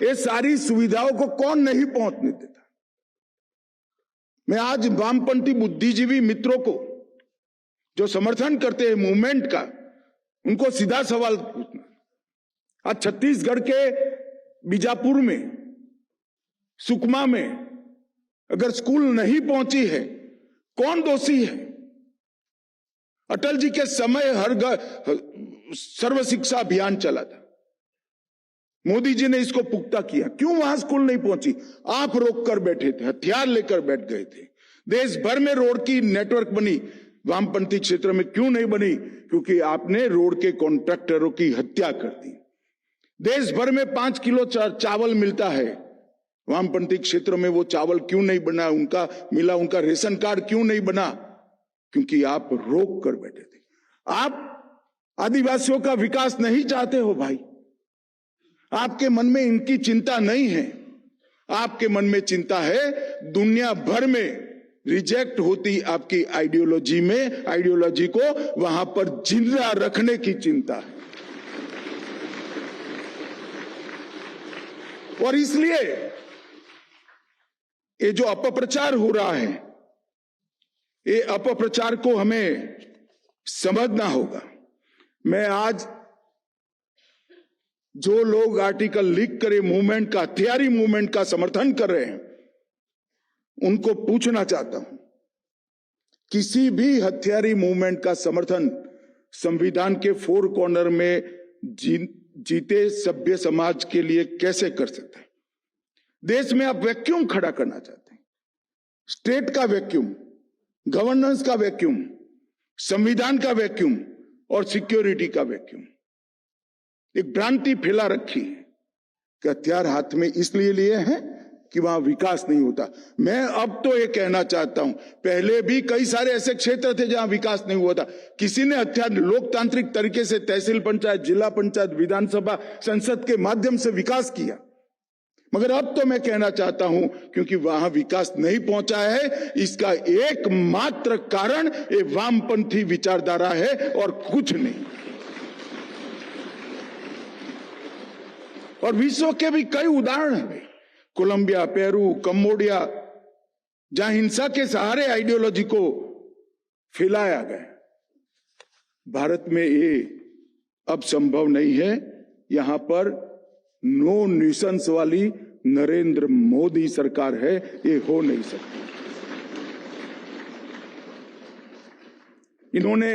ये सारी सुविधाओं को कौन नहीं पहुंचने देता? मैं आज वामपंथी बुद्धिजीवी मित्रों को जो समर्थन करते हैं मूवमेंट का, उनको सीधा सवाल पूछना। आज छत्तीसगढ़ के बीजापुर में, सुकमा में अगर स्कूल नहीं पहुंची है, कौन दोषी है? अटल जी के समय हर सर्व शिक्षा अभियान चला था। मोदी जी ने इसको पुख्ता किया। क्यों वहां स्कूल नहीं पहुंची? आप रोक कर बैठे थे, हथियार लेकर बैठ गए थे। देश भर में रोड की नेटवर्क बनी, वामपंथी क्षेत्र में क्यों नहीं बनी? क्योंकि आपने रोड के कॉन्ट्रैक्टरों की हत्या कर दी। देश भर में 5 किलो चावल मिलता है, वामपंथी क्षेत्र में वो चावल क्यों नहीं बना? उनका रेशन कार्ड क्यों नहीं बना? क्योंकि आप रोक कर बैठे थे। आप आदिवासियों का विकास नहीं चाहते हो भाई। आपके मन में इनकी चिंता नहीं है। आपके मन में चिंता है दुनिया भर में रिजेक्ट होती आपकी आइडियोलॉजी को वहां पर जिंदा रखने की चिंता है। और इसलिए ये जो अपप्रचार हो रहा है, ये अपप्रचार को हमें समझना होगा। मैं आज जो लोग आर्टिकल लिख कर मूवमेंट का, हथियारी मूवमेंट का समर्थन कर रहे हैं, उनको पूछना चाहता हूं, किसी भी हथियारी मूवमेंट का समर्थन संविधान के 4 कॉर्नर में जीते सभ्य समाज के लिए कैसे कर सकते हैं? देश में आप वैक्यूम खड़ा करना चाहते हैं, स्टेट का वैक्यूम, गवर्नेंस का वैक्यूम, संविधान का वैक्यूम और सिक्योरिटी का वैक्यूम। एक भ्रांति फैला रखी है कि हथियार हाथ में इसलिए लिए हैं कि वहां विकास नहीं होता। मैं अब तो ये कहना चाहता हूं, पहले भी कई सारे ऐसे क्षेत्र थे जहां विकास नहीं हुआ था। किसी ने हथियार लोकतांत्रिक तरीके से तहसील पंचायत, जिला पंचायत, विधानसभा, संसद के माध्यम से विकास किया। मगर अब तो मैं कहना चाहता हूं, क्योंकि वहां विकास नहीं पहुंचा है, इसका एकमात्र कारण ये वामपंथी विचारधारा है और कुछ नहीं। और विश्व के भी कई उदाहरण हैं, कोलंबिया, पेरू, कंबोडिया, जहां हिंसा के सहारे आइडियोलॉजी को फैलाया गया। भारत में ये अब संभव नहीं है। यहां पर नो न्यूसेंस वाली नरेंद्र मोदी सरकार है, ये हो नहीं सकता। इन्होंने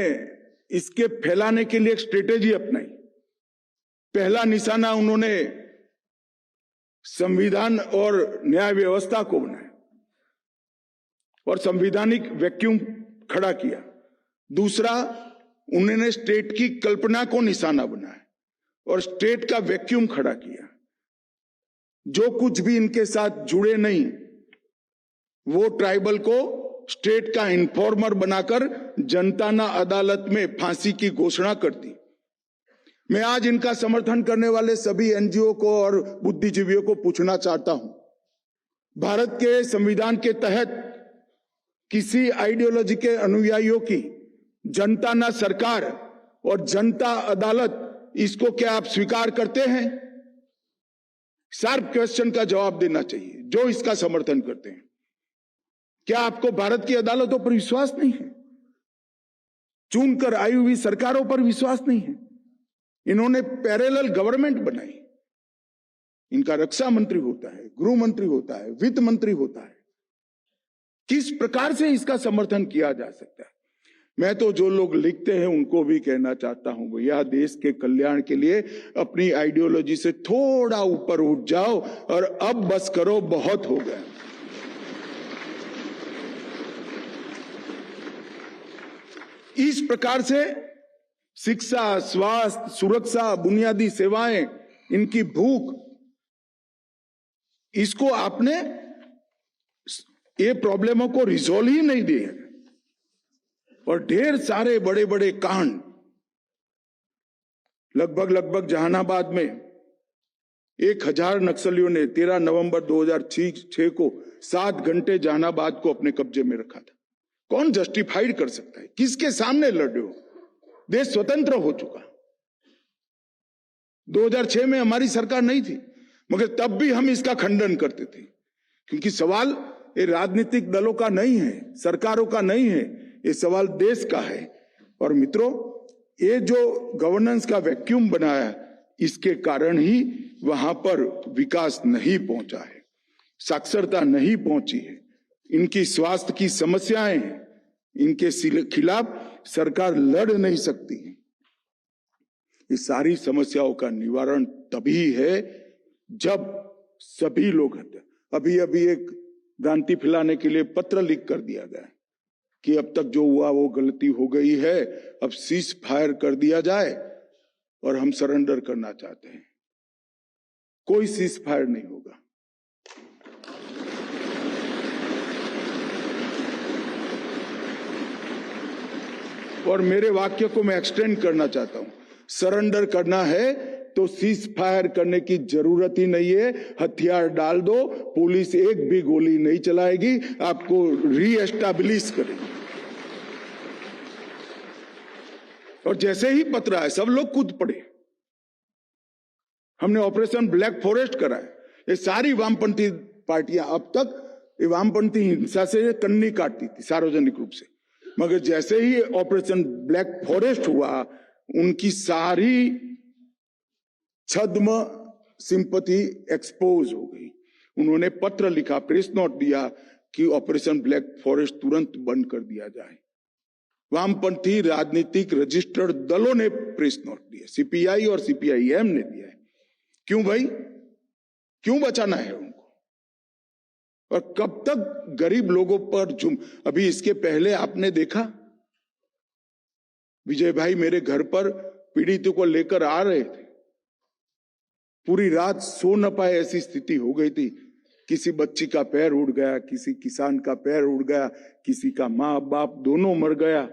इसके फैलाने के लिए एक स्ट्रेटेजी अपनाई। पहला निशाना उन्होंने संविधान और न्याय व्यवस्था को बनाया और संवैधानिक वैक्यूम खड़ा किया। दूसरा, उन्होंने स्टेट की कल्पना को निशाना बनाया और स्टेट का वैक्यूम खड़ा किया। जो कुछ भी इनके साथ जुड़े नहीं, वो ट्राइबल को स्टेट का इन्फॉर्मर बनाकर जनता ना अदालत में फांसी की घोषणा कर दी। मैं आज इनका समर्थन करने वाले सभी एनजीओ को और बुद्धिजीवियों को पूछना चाहता हूं, भारत के संविधान के तहत किसी आइडियोलॉजी के अनुयायियों की जनता ना सरकार और जनता अदालत, इसको क्या आप स्वीकार करते हैं? शार्प क्वेश्चन का जवाब देना चाहिए जो इसका समर्थन करते हैं। क्या आपको भारत की अदालतों पर विश्वास नहीं है? चुनकर आई हुई सरकारों पर विश्वास नहीं है? इन्होंने पैरेलल गवर्नमेंट बनाई, इनका रक्षा मंत्री होता है, गृह मंत्री होता है, वित्त मंत्री होता है। किस प्रकार से इसका समर्थन किया जा सकता है? मैं तो जो लोग लिखते हैं उनको भी कहना चाहता हूं, भैया देश के कल्याण के लिए अपनी आइडियोलॉजी से थोड़ा ऊपर उठ जाओ और अब बस करो, बहुत हो गया। इस प्रकार से शिक्षा, स्वास्थ्य, सुरक्षा, बुनियादी सेवाएं, इनकी भूख, इसको आपने ये प्रॉब्लमों को रिजॉल्व ही नहीं दिए और ढेर सारे बड़े बड़े कांड, लगभग जहानाबाद में 1000 नक्सलियों ने 13 नवंबर 2006 को 7 घंटे जहानाबाद को अपने कब्जे में रखा था। कौन जस्टिफाइड कर सकता है? किसके सामने लड़ रहे हो? देश स्वतंत्र हो चुका। 2006 में हमारी सरकार नहीं थी, मगर तब भी हम इसका खंडन करते थे, क्योंकि सवाल ये राजनीतिक दलों का नहीं है, सरकारों का नहीं है, ये सवाल देश का है। और मित्रों, ये जो गवर्नेंस का वैक्यूम बनाया, इसके कारण ही वहां पर विकास नहीं पहुंचा है, साक्षरता नहीं पहुंची है, इनकी स्वास्थ्य की समस्याएं हैं, इनके खिलाफ सरकार लड़ नहीं सकती है। ये सारी समस्याओं का निवारण तभी है जब सभी लोग, अभी एक भ्रांति फैलाने के लिए पत्र लिख कर दिया गया कि अब तक जो हुआ वो गलती हो गई है, अब सीज फायर कर दिया जाए और हम सरेंडर करना चाहते हैं। कोई सीज फायर नहीं होगा। और मेरे वाक्य को मैं एक्सटेंड करना चाहता हूं, सरेंडर करना है तो सीज फायर करने की जरूरत ही नहीं है, हथियार डाल दो, पुलिस एक भी गोली नहीं चलाएगी, आपको रीएस्टैब्लिश करेगी। और जैसे ही पत्र आए सब लोग कूद पड़े। हमने ऑपरेशन ब्लैक फॉरेस्ट कराया। ये सारी वामपंथी पार्टियां अब तक ये वामपंथी हिंसा से कन्नी काटती थी सार्वजनिक रूप से, मगर जैसे ही ऑपरेशन ब्लैक फॉरेस्ट हुआ, उनकी सारी छद्म सिंपैथी एक्सपोज हो गई। उन्होंने पत्र लिखा, प्रेस नोट दिया कि ऑपरेशन ब्लैक फॉरेस्ट तुरंत बंद कर दिया जाए। वामपंथी राजनीतिक रजिस्टर्ड दलों ने प्रेस नोट दिया, सीपीआई और सीपीआईएम ने दिया है। क्यों भाई, क्यों बचाना है उनको? और कब तक गरीब लोगों पर अभी इसके पहले आपने देखा, विजय भाई मेरे घर पर पीड़ितों को लेकर आ रहे थे, पूरी रात सो न पाए ऐसी स्थिति हो गई थी। किसी बच्ची का पैर उड़ गया, किसी किसान का पैर उड़ गया, किसी का माँ बाप दोनों मर गया।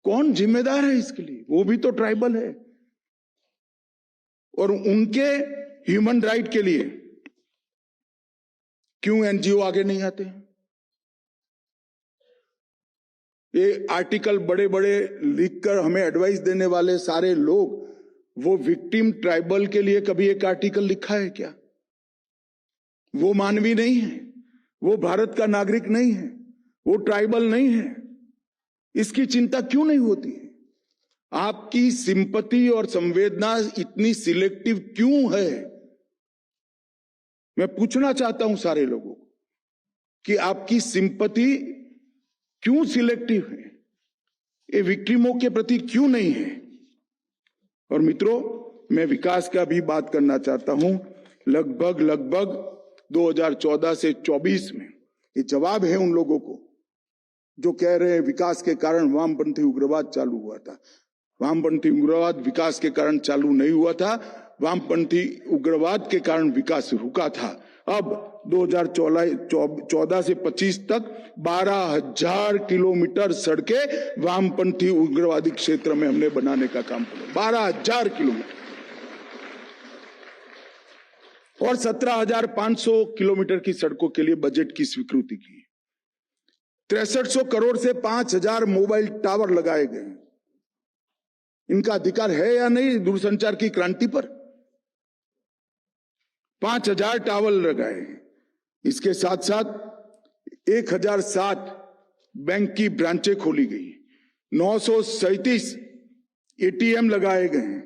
कौन जिम्मेदार है इसके लिए? वो भी तो ट्राइबल है। और उनके ह्यूमन राइट के लिए क्यों एनजीओ आगे नहीं आते हैं? ये आर्टिकल बड़े बड़े लिखकर हमें एडवाइस देने वाले सारे लोग, वो विक्टिम ट्राइबल के लिए कभी एक आर्टिकल लिखा है क्या? वो मानवीय नहीं है, वो भारत का नागरिक नहीं है, वो ट्राइबल नहीं है। इसकी चिंता क्यों नहीं होती है? आपकी सिंपैथी और संवेदना इतनी सिलेक्टिव क्यों है? मैं पूछना चाहता हूं सारे लोगों को कि आपकी सिंपैथी क्यों सिलेक्टिव है? ये विक्टिमों के प्रति क्यों नहीं है? और मित्रों, मैं विकास का भी बात करना चाहता हूं। लगभग 2014 से 24 में ये जवाब है उन लोगों को जो कह रहे हैं विकास के कारण वामपंथी उग्रवाद चालू हुआ था। वामपंथी उग्रवाद विकास के कारण चालू नहीं हुआ था, वामपंथी उग्रवाद के कारण विकास रुका था। अब 2014 से 25 तक 12,000 किलोमीटर सड़कें वामपंथी उग्रवादी क्षेत्र में हमने बनाने का काम किया। 12,000 किलोमीटर और 17,500 किलोमीटर की सड़कों के लिए बजट की स्वीकृति की। 6300 करोड़ से 5,000 मोबाइल टावर लगाए गए। इनका अधिकार है या नहीं दूरसंचार की क्रांति पर? 5,000 टावर लगाए। इसके साथ साथ 1,007 बैंक की ब्रांचें खोली गई, 937 एटीएम लगाए गए,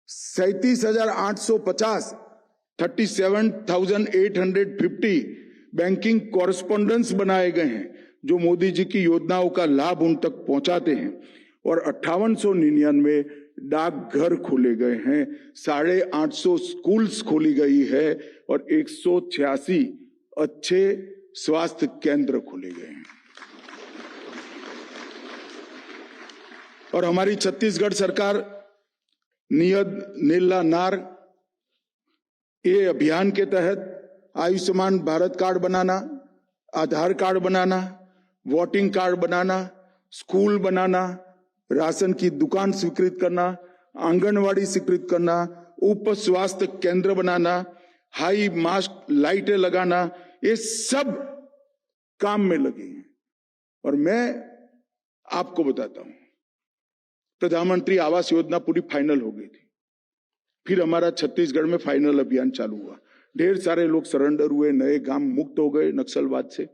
37,850 37,850 बैंकिंग कॉरेस्पॉन्डेंस बनाए गए हैं जो मोदी जी की योजनाओं का लाभ उन तक पहुंचाते हैं, और 5899 डाकघर खोले गए हैं, 850 स्कूल्स खोली गई है और 186 अच्छे स्वास्थ्य केंद्र खोले गए हैं। और हमारी छत्तीसगढ़ सरकार नियत नीला नार ये अभियान के तहत आयुष्मान भारत कार्ड बनाना, आधार कार्ड बनाना, वोटिंग कार्ड बनाना, स्कूल बनाना, राशन की दुकान स्वीकृत करना, आंगनवाड़ी स्वीकृत करना, उप स्वास्थ्य केंद्र बनाना, हाई मास्क लाइटें लगाना, ये सब काम में लगे हैं। और मैं आपको बताता हूं, प्रधानमंत्री आवास योजना पूरी फाइनल हो गई थी, फिर हमारा छत्तीसगढ़ में फाइनल अभियान चालू हुआ, ढेर सारे लोग सरेंडर हुए, नए गांव मुक्त हो गए नक्सलवाद से।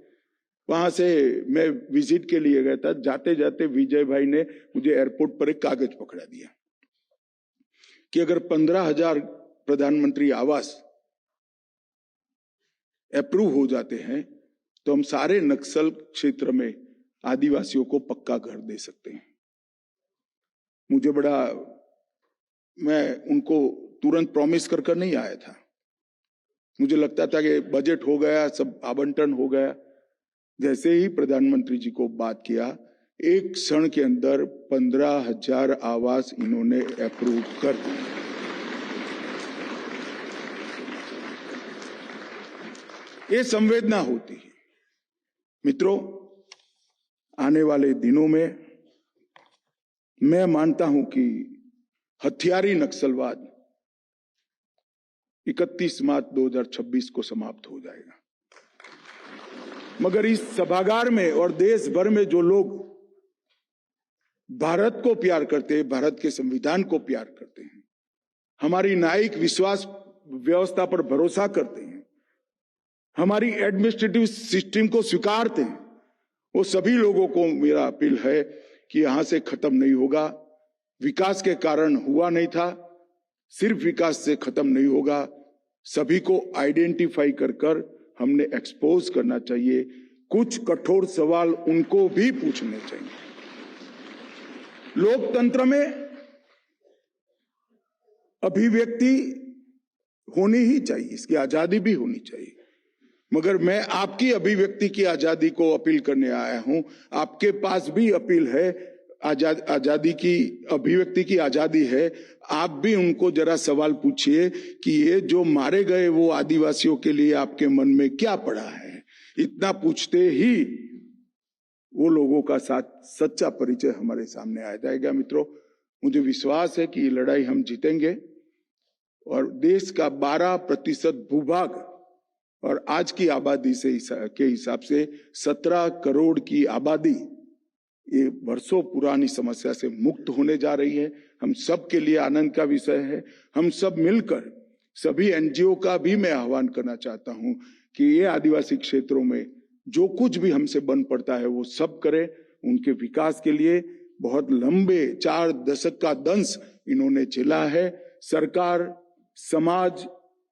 वहां से मैं विजिट के लिए गया था, जाते जाते विजय भाई ने मुझे एयरपोर्ट पर एक कागज पकड़ा दिया कि अगर 15,000 प्रधानमंत्री आवास अप्रूव हो जाते हैं तो हम सारे नक्सल क्षेत्र में आदिवासियों को पक्का घर दे सकते हैं। मुझे बड़ा, मैं उनको तुरंत प्रॉमिस कर नहीं आया था, मुझे लगता था कि बजट हो गया, सब आवंटन हो गया। जैसे ही प्रधानमंत्री जी को बात किया, एक क्षण के अंदर 15,000 आवास इन्होंने अप्रूव कर दिए। ये संवेदना होती है। मित्रों, आने वाले दिनों में मैं मानता हूं कि हथियारी नक्सलवाद 31 मार्च 2026 को समाप्त हो जाएगा। मगर इस सभागार में और देश भर में जो लोग भारत को प्यार करते हैं, भारत के संविधान को प्यार करते हैं, हमारी न्यायिक विश्वास व्यवस्था पर भरोसा करते हैं, हमारी एडमिनिस्ट्रेटिव सिस्टम को स्वीकारते हैं, वो सभी लोगों को मेरा अपील है कि यहां से खत्म नहीं होगा। विकास के कारण हुआ नहीं था, सिर्फ विकास से खत्म नहीं होगा। सभी को आइडेंटिफाई कर हमने एक्सपोज करना चाहिए। कुछ कठोर सवाल उनको भी पूछने चाहिए। लोकतंत्र में अभिव्यक्ति होनी ही चाहिए, इसकी आजादी भी होनी चाहिए। मगर मैं आपकी अभिव्यक्ति की आजादी को अपील करने आया हूं। आपके पास भी अपील है, आजादी की, अभिव्यक्ति की आजादी है। आप भी उनको जरा सवाल पूछिए कि ये जो मारे गए वो आदिवासियों के लिए आपके मन में क्या पड़ा है। इतना पूछते ही वो लोगों का सच्चा परिचय हमारे सामने आ जाएगा। मित्रों, मुझे विश्वास है कि ये लड़ाई हम जीतेंगे और देश का 12% भूभाग और आज की आबादी के हिसाब से 17 करोड़ की आबादी ये वर्षों पुरानी समस्या से मुक्त होने जा रही है। हम सब के लिए आनंद का विषय है। हम सब मिलकर, सभी एनजीओ का भी मैं आह्वान करना चाहता हूं कि ये आदिवासी क्षेत्रों में जो कुछ भी हमसे बन पड़ता है वो सब करें उनके विकास के लिए। बहुत लंबे 4 दशक का दंश इन्होंने झेला है। सरकार, समाज,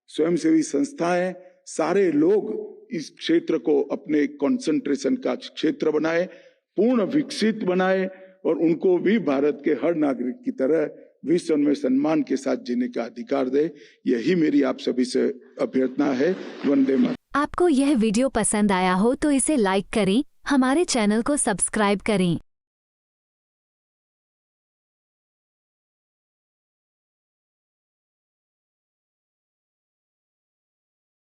स्वयंसेवी संस्थाएं, सारे लोग इस क्षेत्र को अपने कंसंट्रेशन का क्षेत्र बनाए, पूर्ण विकसित बनाए और उनको भी भारत के हर नागरिक की तरह विश्व में सम्मान के साथ जीने का अधिकार दे। यही मेरी आप सभी से अभ्यर्थना है। वंदे मातरम। आपको यह वीडियो पसंद आया हो तो इसे लाइक करें, हमारे चैनल को सब्सक्राइब करें।